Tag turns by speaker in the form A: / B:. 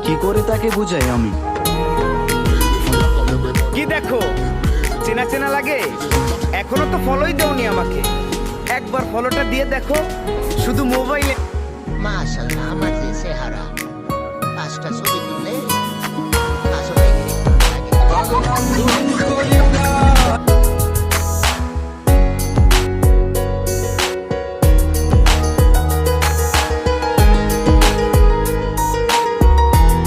A: কি করে তাকে বুঝাই আমি?
B: কি দেখো, চেনা চেনা লাগে? এখনো তো ফলোই দেওনি আমাকে। একবার ফলোটা দিয়ে দেখো, শুধু মোবাইলে।
C: মাশাআল্লাহ, আমার যে চেহারা, 5টা ছবি তুললে আসলে
D: পাগল বন্ধু করি